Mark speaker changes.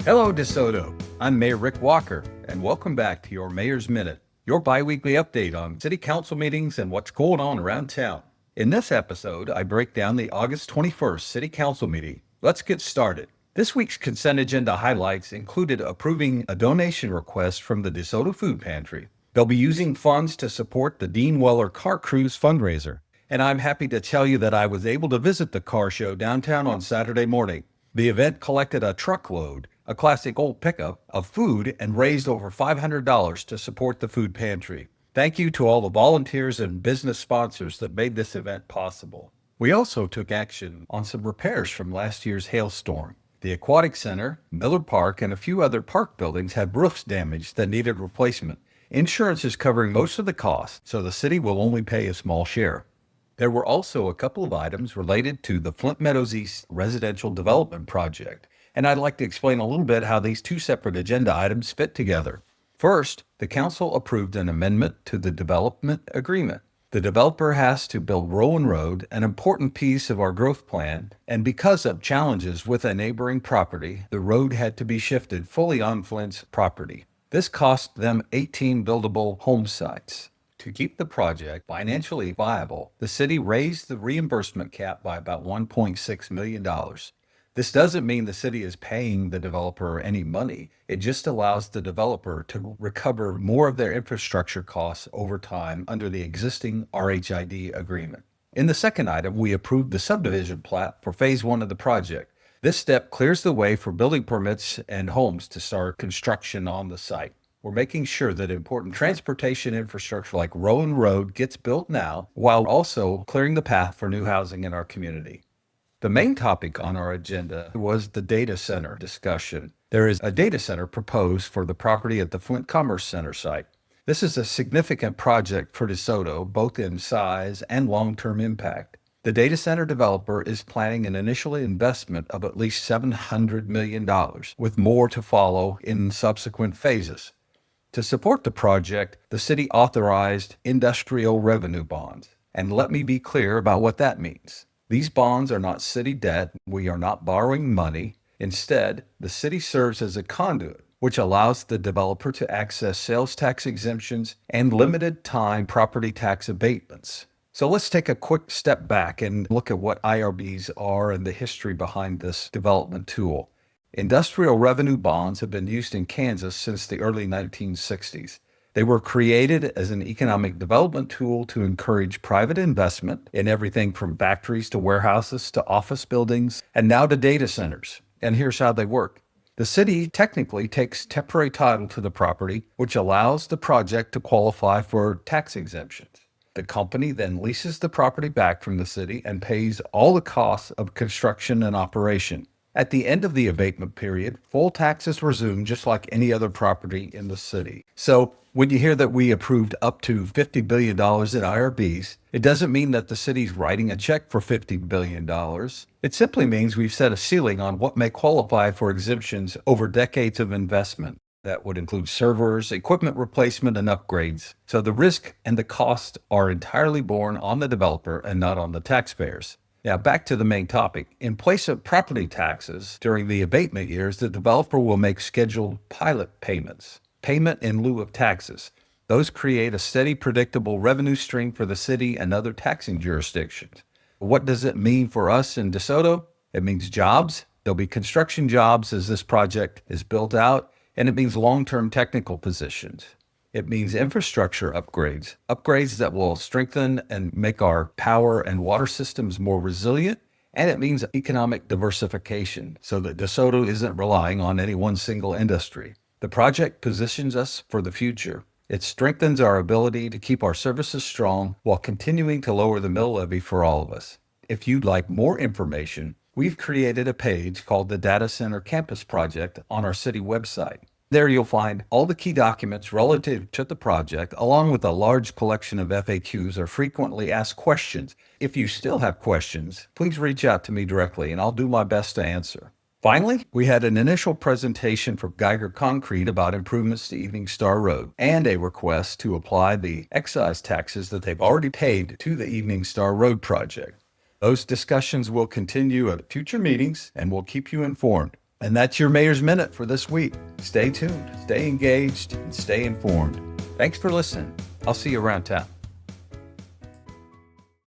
Speaker 1: Hello, DeSoto. I'm Mayor Rick Walker, and welcome back to your Mayor's Minute, your biweekly update on city council meetings and what's going on around town. In this episode, I break down the August 21st city council meeting. Let's get started. This week's consent agenda highlights included approving a donation request from the DeSoto Food Pantry. They'll be using funds to support the Dean Weller Car Cruise fundraiser. And I'm happy to tell you that I was able to visit the car show downtown on Saturday morning. The event collected a truckload, a classic old pickup, of food and raised over $500 to support the food pantry. Thank you to all the volunteers and business sponsors that made this event possible. We also took action on some repairs from last year's hailstorm. The Aquatic Center, Miller Park, and a few other park buildings had roofs damaged that needed replacement. Insurance is covering most of the costs, so the city will only pay a small share. There were also a couple of items related to the Flint Meadows East residential development project, and I'd like to explain a little bit how these two separate agenda items fit together. First, the council approved an amendment to the development agreement. The developer has to build Rowen Road, an important piece of our growth plan, and because of challenges with a neighboring property, the road had to be shifted fully on Flint's property. This cost them 18 buildable home sites. To keep the project financially viable, the city raised the reimbursement cap by about $1.6 million. This doesn't mean the city is paying the developer any money. It just allows the developer to recover more of their infrastructure costs over time under the existing RHID agreement. In the second item, we approved the subdivision plat for phase 1 of the project. This step clears the way for building permits and homes to start construction on the site. We're making sure that important transportation infrastructure like Rowen Road gets built now, while also clearing the path for new housing in our community. The main topic on our agenda was the data center discussion. There is a data center proposed for the property at the Flint Commerce Center site. This is a significant project for DeSoto, both in size and long-term impact. The data center developer is planning an initial investment of at least $700 million, with more to follow in subsequent phases. To support the project, the city authorized industrial revenue bonds. And let me be clear about what that means. These bonds are not city debt. We are not borrowing money. Instead, the city serves as a conduit, which allows the developer to access sales tax exemptions and limited time property tax abatements. So let's take a quick step back and look at what IRBs are and the history behind this development tool. Industrial revenue bonds have been used in Kansas since the early 1960s. They were created as an economic development tool to encourage private investment in everything from factories to warehouses to office buildings and now to data centers. And here's how they work. The city technically takes temporary title to the property, which allows the project to qualify for tax exemptions. The company then leases the property back from the city and pays all the costs of construction and operation. At the end of the abatement period, full taxes resume just like any other property in the city. So when you hear that we approved up to $50 billion in IRBs, it doesn't mean that the city's writing a check for $50 billion. It simply means we've set a ceiling on what may qualify for exemptions over decades of investment. That would include servers, equipment replacement, and upgrades. So the risk and the cost are entirely borne on the developer and not on the taxpayers. Now, back to the main topic. In place of property taxes during the abatement years, the developer will make scheduled pilot payments, payment in lieu of taxes. Those create a steady, predictable revenue stream for the city and other taxing jurisdictions. What does it mean for us in DeSoto? It means jobs. There'll be construction jobs as this project is built out, and it means long-term technical positions. It means infrastructure upgrades that will strengthen and make our power and water systems more resilient. And it means economic diversification so that DeSoto isn't relying on any one single industry. The project positions us for the future. It strengthens our ability to keep our services strong while continuing to lower the mill levy for all of us. If you'd like more information, we've created a page called the Data Center Campus Project on our city website. There you'll find all the key documents relative to the project, along with a large collection of FAQs or frequently asked questions. If you still have questions, please reach out to me directly and I'll do my best to answer. Finally, we had an initial presentation from Geiger Concrete about improvements to Evening Star Road and a request to apply the excise taxes that they've already paid to the Evening Star Road project. Those discussions will continue at future meetings and we'll keep you informed. And that's your Mayor's Minute for this week. Stay tuned, stay engaged, and stay informed. Thanks for listening. I'll see you around town.